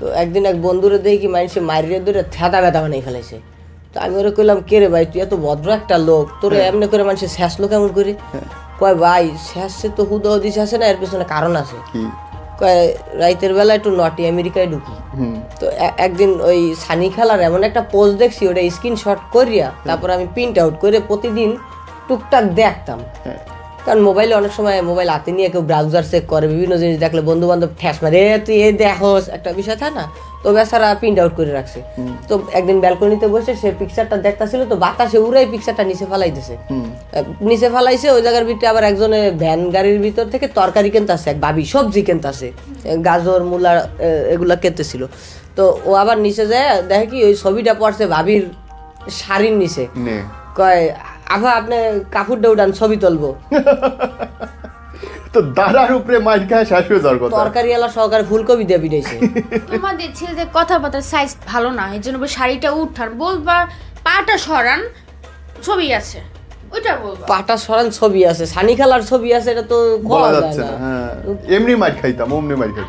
তো একদিন এক বন্ধুরে দেখি মানুষে মারিয়ে ধরে থেতা ব্যথা বানাই ফেলাইছে। তো আমি ওরা কইলাম, কে রে ভাই, তুই এত ভদ্র একটা লোক, তোর এমনি করে মানুষের শেষলো কেমন করে? কয় ভাই শেষে তো হুদি শেষে না, এর পিছনে কারণ আছে। কয় রাইতের বেলা একটু নটি আমেরিকায় ঢুকি। তো একদিন ওই সানি খেলার এমন একটা পোস্ট দেখছি, ওটা স্ক্রিনশট করিয়া তারপর আমি প্রিন্ট আউট করে প্রতিদিন টুকটাক দেখতাম। কারণ মোবাইলে অনেক সময় মোবাইল হাতে নিয়ে কেউ ব্রাউজার চেক করে, বিভিন্ন জিনিস দেখলে বন্ধু বান্ধব ঠেস মারে, তুই এই দেখোস, একটা বিষয় থাকে না। তো বেচারা প্রিন্ট আউট করে রাখছে। তো একদিন ব্যালকনিতে বসে সে পিকচারটা দেখতেছিল, তো বাতাসে উড়াই পিকচারটা নিচে ফেলাইতেছে। নিচে ফেলাইছে, ওই জায়গার ভিতরে আবার একজনে ভ্যান গাড়ির ভিতর থেকে তরকারি কিনতেছে, এক ভাবি সবজি কিনতেছে, গাজর মূলা এগুলা কিনতেছিল। তো ও আবার নিচে যায়, দেখে কি ওই ছবিটা পড়ছে ভাবির শাড়ির নিচে। কয়, আভা আপনি কাপড়টা উঠান, ছবি তুলবো। তো দাদার উপরে মাইর খায় শেষ হয়ে যাওয়ার কথা। তরকারি এলা সহকারে ফুলকপি দিয়ে পিটাইছে। তোমাদের ছেলেদের কথাবার্তার সাইজ ভালো না, এই জন্য শাড়িটা উঠান, বলবা পাটা সরান, ছবি আছে ওইটা বলবা। পাটা সরান ছবি আছে, সানি খেলার ছবি আছে, এটা তো বলা যাচ্ছে না। এমনি মাইর খাইতাম, অমনি মাইর খাইতাম।